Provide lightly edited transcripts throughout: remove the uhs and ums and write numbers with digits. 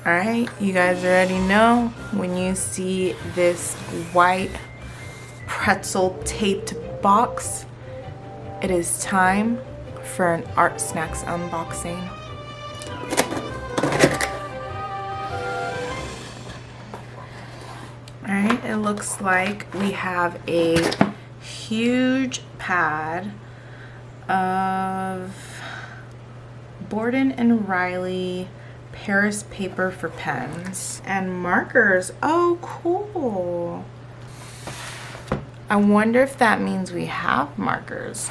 Alright, you guys already know when you see this white pretzel taped box, it is time for an Artsnacks unboxing. Alright, it looks like we have a huge pad of Borden Riley Paris paper for pens and markers. Oh, cool. I wonder if that means we have markers.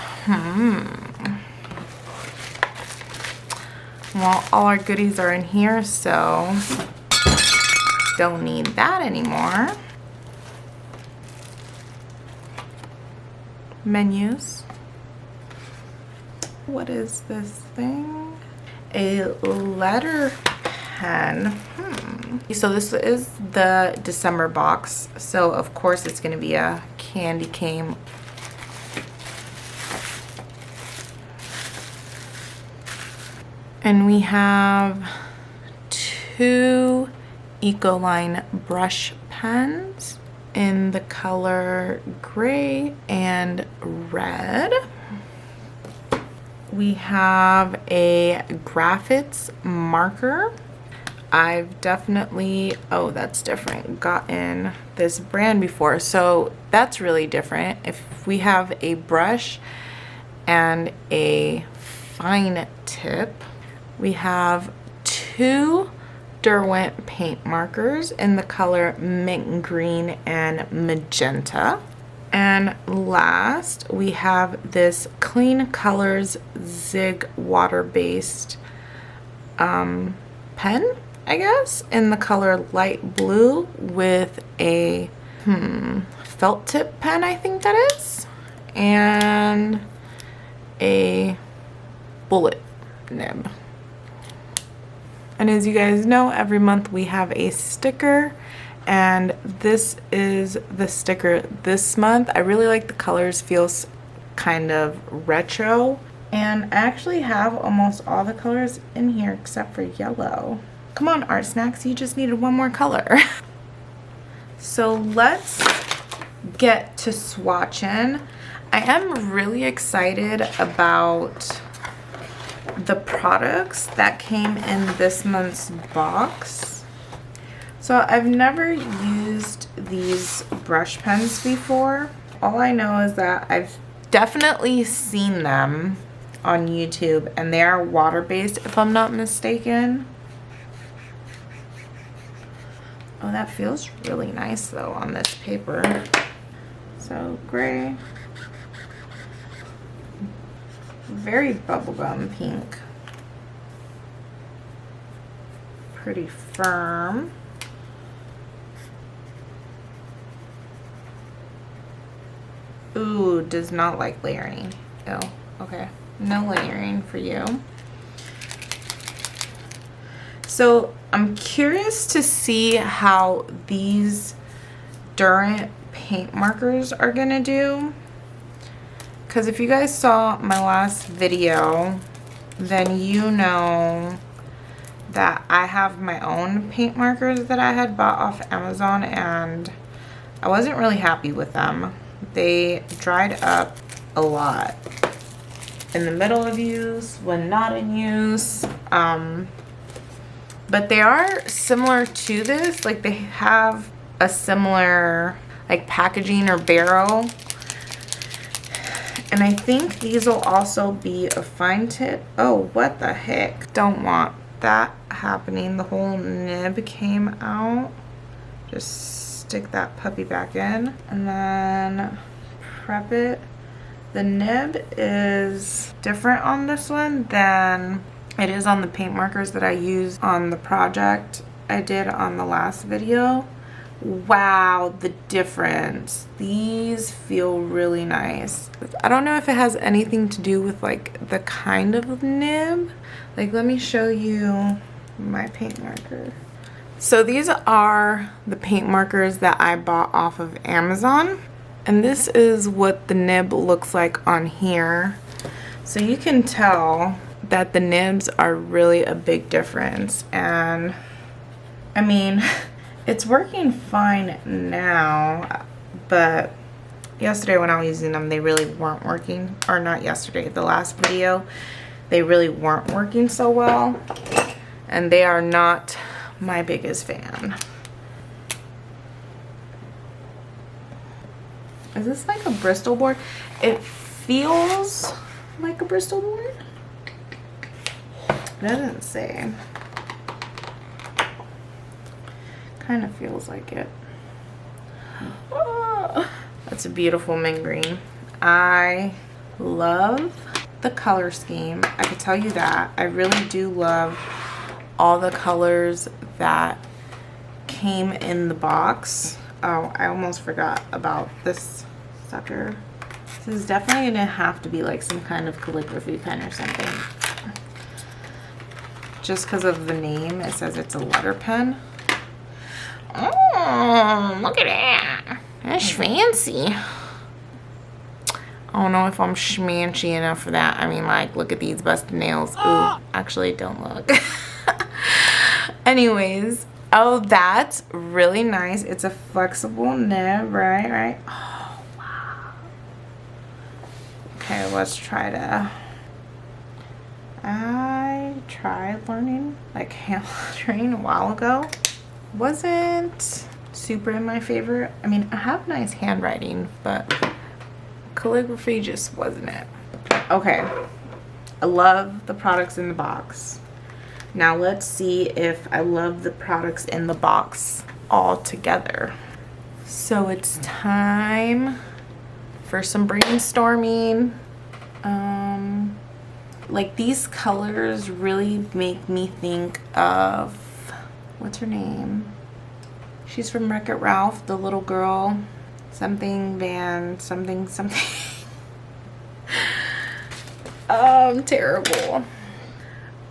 Well, all our goodies are in here, so don't need that anymore. Menus. What is this thing? A letter pen. So this is the December box. So of course it's going to be a candy cane. And we have 2 Ecoline brush pens in the color gray and red. We have a graphics marker. I've definitely, oh, that's different, gotten this brand before, so that's really different. If we have a brush and a fine tip, we have 2 Derwent Paint markers in the color mint green and magenta. And last, we have this Clean Colors Zig water-based pen, I guess, in the color light blue with a felt tip pen, I think that is, and a bullet nib. And as you guys know, every month we have a sticker, and this is the sticker this month. I really like the colors, feels kind of retro, and I actually have almost all the colors in here except for yellow. Come on, Artsnacks, you just needed one more color. So let's get to swatching. I am really excited about the products that came in this month's box. So I've never used these brush pens before. All I know is that I've definitely seen them on YouTube, and they are water-based if I'm not mistaken. Oh, that feels really nice though on this paper. So gray. Very bubblegum pink. Pretty firm. Ooh, does not like layering. Oh, okay. No layering for you. So I'm curious to see how these Derwent paint markers are gonna do. Because if you guys saw my last video, then you know that I have my own paint markers that I had bought off Amazon, and I wasn't really happy with them. They dried up a lot in the middle of use, when not in use. But they are similar to this. Like, they have a similar like packaging or barrel. And I think these will also be a fine tip. Oh, what the heck. Don't want that happening. The whole nib came out. Just stick that puppy back in and then prep it. The nib is different on this one than it is on the paint markers that I used on the project I did on the last video. Wow, the difference. These feel really nice. I don't know if it has anything to do with like the kind of nib. Like, let me show you my paint marker. So these are the paint markers that I bought off of Amazon. And this is what the nib looks like on here. So you can tell that the nibs are really a big difference. And I mean, it's working fine now, but yesterday when I was using them, they really weren't working. Or not yesterday, the last video, they really weren't working so well. And they are not my biggest fan. Is this like a Bristol board? It feels like a Bristol board. It doesn't say. Kind of feels like it. Oh, that's a beautiful mint green. I love the color scheme. I can tell you that. I really do love all the colors that came in the box. Oh, I almost forgot about this sucker. This is definitely gonna have to be like some kind of calligraphy pen or something. Just because of the name, it says it's a letter pen. Oh, look at that. That's fancy. I don't know if I'm schmancy enough for that. I mean, like, look at these busted nails. Ooh, actually, don't look. Anyways, oh, that's really nice. It's a flexible nib, right? Oh, wow. Okay, let's try to... I tried learning, like, hand lettering a while ago. Wasn't super in my favorite. I mean, I have nice handwriting, but calligraphy just wasn't it. Okay, I love the products in the box. Now let's see if I love the products in the box all together. So it's time for some brainstorming. Like, these colors really make me think of, what's her name? She's from Wreck-It Ralph, the little girl. Something Van, something. I'm terrible.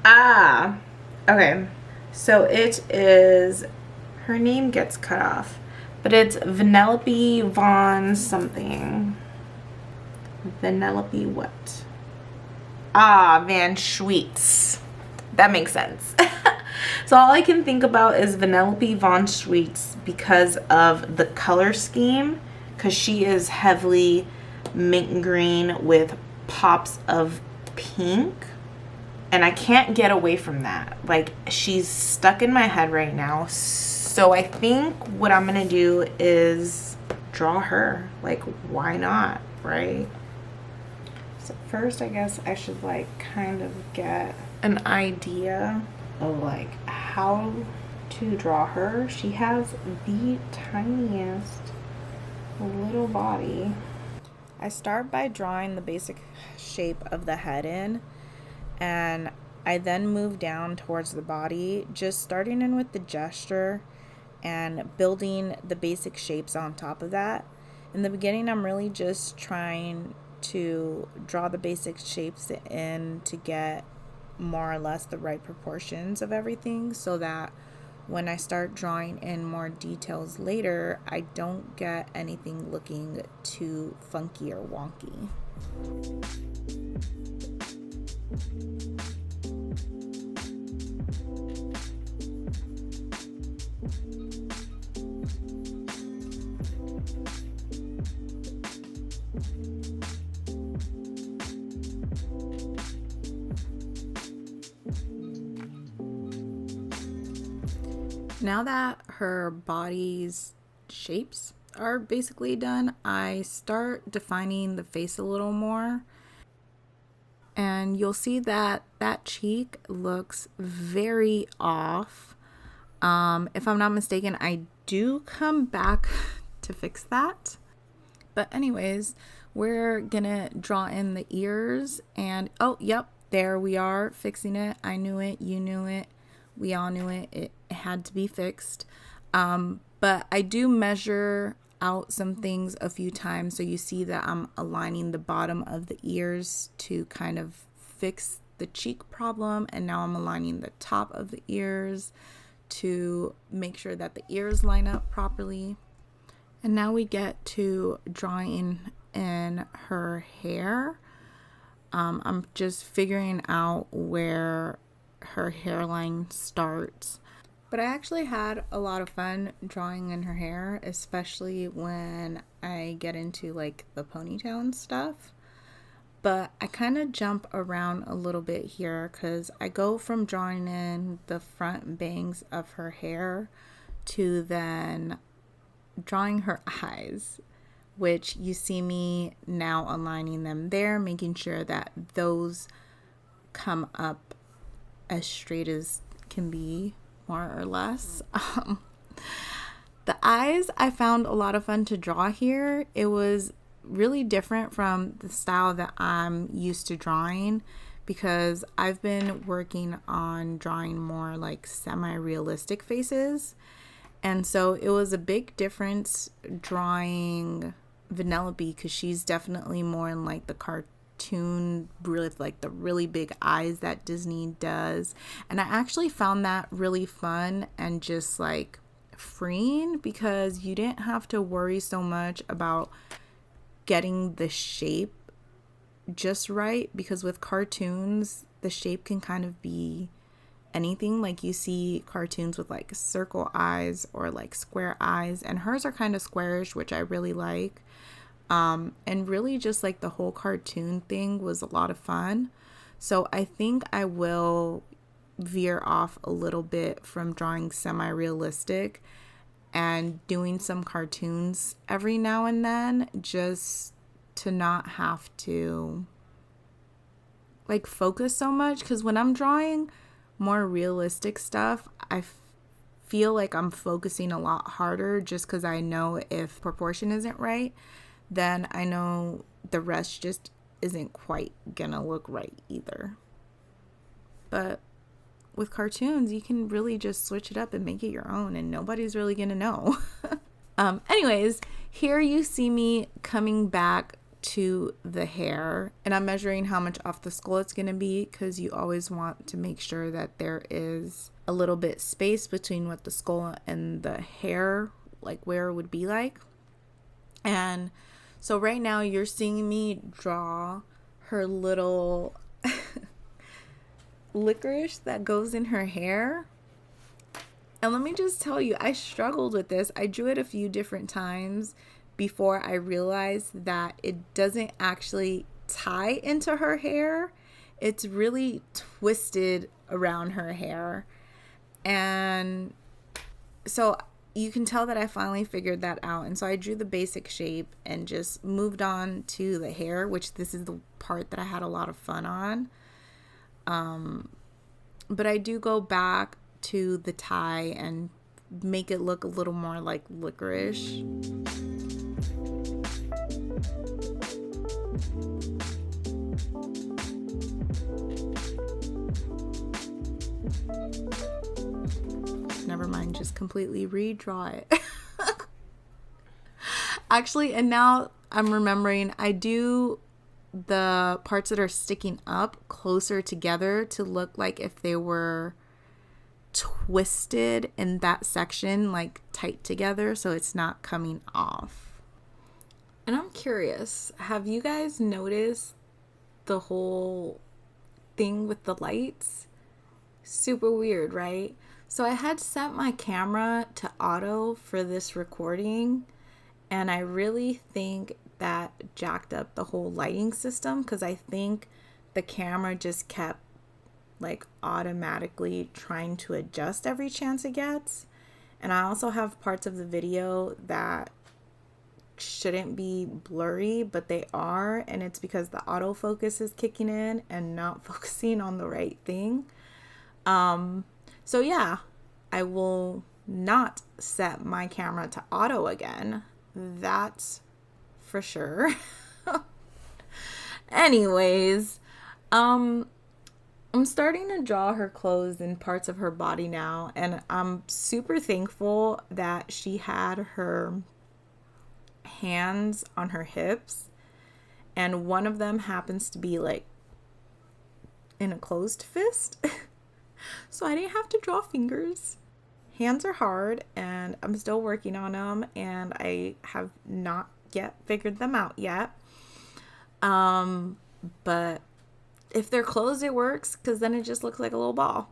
Ah, okay. So it is, her name gets cut off, but it's Vanellope Von something. Vanellope what? Ah, Van Schweetz. That makes sense. So all I can think about is Vanellope Von Schweetz because of the color scheme, because she is heavily mint green with pops of pink, and I can't get away from that. Like, she's stuck in my head right now. So I think what I'm gonna do is draw her. Like, why not, right? So first, I guess I should like kind of get an idea of like how to draw her. She has the tiniest little body. I start by drawing the basic shape of the head in, and I then move down towards the body, just starting in with the gesture and building the basic shapes on top of that. In the beginning, I'm really just trying to draw the basic shapes in to get more or less the right proportions of everything, so that when I start drawing in more details later, I don't get anything looking too funky or wonky. Now that her body's shapes are basically done, I start defining the face a little more. And you'll see that that cheek looks very off. If I'm not mistaken, I do come back to fix that. But anyways, we're gonna draw in the ears, and oh, yep, there we are, fixing it. I knew it, you knew it, we all knew it. It had to be fixed. But I do measure out some things a few times, so you see that I'm aligning the bottom of the ears to kind of fix the cheek problem, and now I'm aligning the top of the ears to make sure that the ears line up properly. And now we get to drawing in her hair. I'm just figuring out where her hairline starts. But I actually had a lot of fun drawing in her hair, especially when I get into like the ponytail and stuff. But I kind of jump around a little bit here because I go from drawing in the front bangs of her hair to then drawing her eyes, which you see me now aligning them there, making sure that those come up as straight as can be, more or less. The eyes I found a lot of fun to draw here. It was really different from the style that I'm used to drawing because I've been working on drawing more like semi-realistic faces. And so it was a big difference drawing Vanellope because she's definitely more in like the cartoon, really like the really big eyes that Disney does. And I actually found that really fun and just like freeing because you didn't have to worry so much about getting the shape just right, because with cartoons the shape can kind of be anything. Like you see cartoons with like circle eyes or like square eyes, and hers are kind of squarish, which I really like. And really just like the whole cartoon thing was a lot of fun. So I think I will veer off a little bit from drawing semi-realistic and doing some cartoons every now and then, just to not have to like focus so much. Because when I'm drawing more realistic stuff, I feel like I'm focusing a lot harder, just because I know if proportion isn't right, then I know the rest just isn't quite gonna look right either. But with cartoons, you can really just switch it up and make it your own, and nobody's really gonna know. Anyways, here you see me coming back to the hair, and I'm measuring how much off the skull it's gonna be, because you always want to make sure that there is a little bit space between what the skull and the hair, like where it would be like. And so right now you're seeing me draw her little licorice that goes in her hair. And let me just tell you, I struggled with this. I drew it a few different times before I realized that it doesn't actually tie into her hair. It's really twisted around her hair. And so you can tell that I finally figured that out. And so I drew the basic shape and just moved on to the hair, which this is the part that I had a lot of fun on. But I do go back to the tie and make it look a little more like licorice. Never mind, just completely redraw it. Actually, and now I'm remembering, I do the parts that are sticking up closer together to look like if they were twisted in that section, like tight together, so it's not coming off. And I'm curious, have you guys noticed the whole thing with the lights? Super weird, right? So I had set my camera to auto for this recording, and I really think that jacked up the whole lighting system, because I think the camera just kept like automatically trying to adjust every chance it gets. And I also have parts of the video that shouldn't be blurry, but they are, and it's because the autofocus is kicking in and not focusing on the right thing. So yeah, I will not set my camera to auto again. That's for sure. Anyways, I'm starting to draw her clothes and parts of her body now, and I'm super thankful that she had her hands on her hips, and one of them happens to be like in a closed fist. So I didn't have to draw fingers. Hands are hard, and I'm still working on them, and I have not yet figured them out yet. But if they're closed, it works, because then it just looks like a little ball.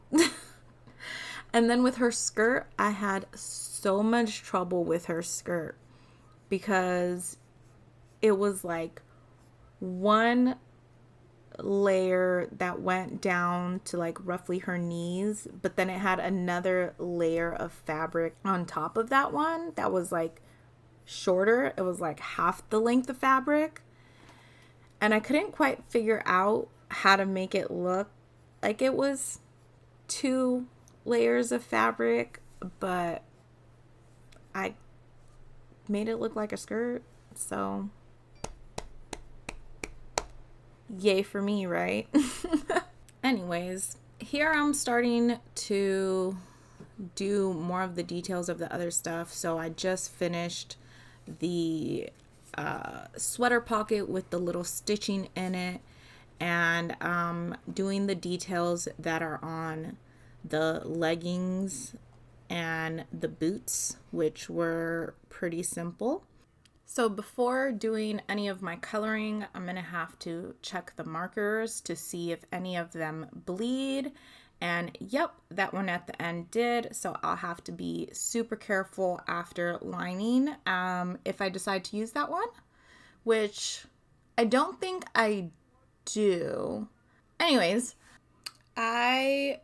And then with her skirt, I had so much trouble with her skirt because it was like one layer that went down to like roughly her knees, but then it had another layer of fabric on top of that one that was like shorter. It was like half the length of fabric. And I couldn't quite figure out how to make it look like it was 2 layers of fabric, but I made it look like a skirt. So yay for me, right? Anyways, here I'm starting to do more of the details of the other stuff. So I just finished the sweater pocket with the little stitching in it, and doing the details that are on the leggings and the boots, which were pretty simple. So before doing any of my coloring, I'm going to have to check the markers to see if any of them bleed. And yep, that one at the end did. So I'll have to be super careful after lining if I decide to use that one, which I don't think I do. Anyways, I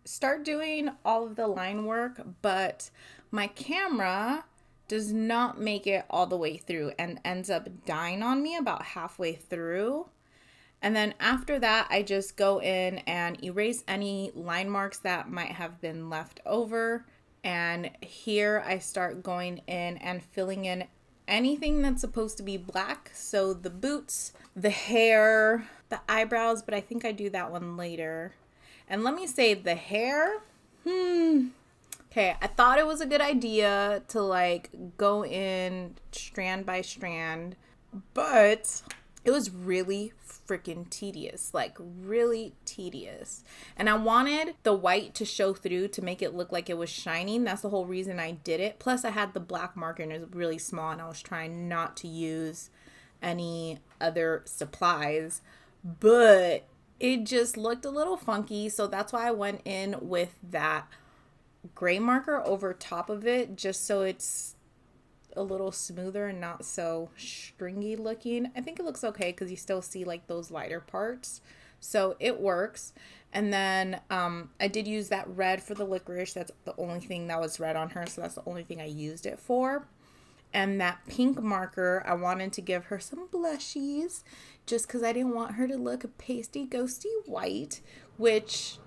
start doing all of the line work, but my camera does not make it all the way through and ends up dying on me about halfway through. And then after that, I just go in and erase any line marks that might have been left over. And here I start going in and filling in anything that's supposed to be black. So the boots, the hair, the eyebrows, but I think I do that one later. And let me say the hair, okay, I thought it was a good idea to like go in strand by strand, but it was really freaking tedious, like really tedious. And I wanted the white to show through to make it look like it was shining. That's the whole reason I did it. Plus I had the black marker and it was really small and I was trying not to use any other supplies, but it just looked a little funky. So that's why I went in with that gray marker over top of it, just so it's a little smoother and not so stringy looking. I think it looks okay because you still see like those lighter parts, so it works. And then I did use that red for the licorice. That's the only thing that was red on her, so that's the only thing I used it for. And that pink marker, I wanted to give her some blushies just because I didn't want her to look pasty ghosty white, which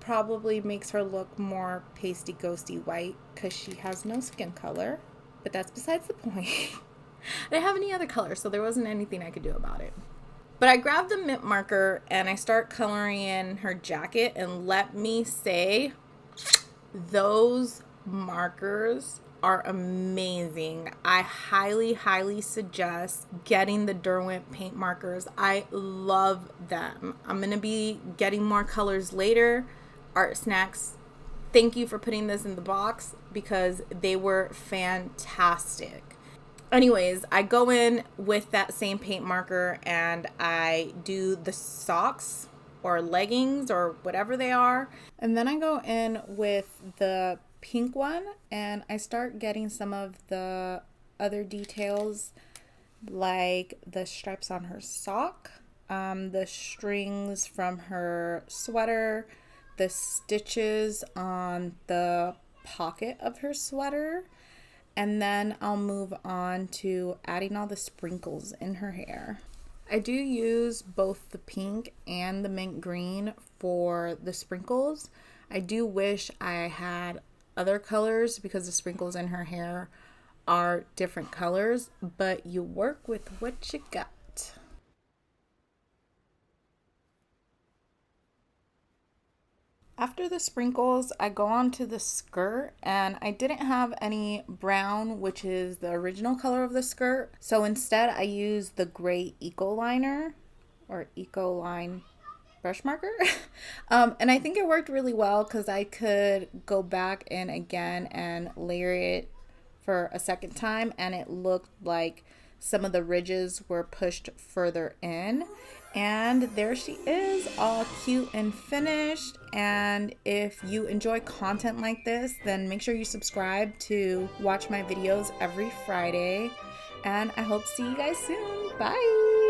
probably makes her look more pasty ghosty white because she has no skin color. But that's besides the point. I didn't have any other color, so there wasn't anything I could do about it. But I grabbed the mint marker and I start coloring in her jacket, and let me say, those markers are amazing. I highly suggest getting the Derwent Paint markers. I love them. I'm going to be getting more colors later. Artsnacks, thank you for putting this in the box because they were fantastic. Anyways, I go in with that same paint marker and I do the socks or leggings or whatever they are. And then I go in with the pink one and I start getting some of the other details, like the stripes on her sock, the strings from her sweater, the stitches on the pocket of her sweater, and then I'll move on to adding all the sprinkles in her hair. I do use both the pink and the mint green for the sprinkles. I do wish I had other colors because the sprinkles in her hair are different colors, but you work with what you got. After the sprinkles, I go on to the skirt, and I didn't have any brown, which is the original color of the skirt. So instead I used the gray Ecoliner or Ecoline brush marker. And I think it worked really well because I could go back in again and layer it for a second time, and it looked like some of the ridges were pushed further in. And there she is, all cute and finished. And if you enjoy content like this, then make sure you subscribe to watch my videos every Friday. And I hope to see you guys soon. Bye!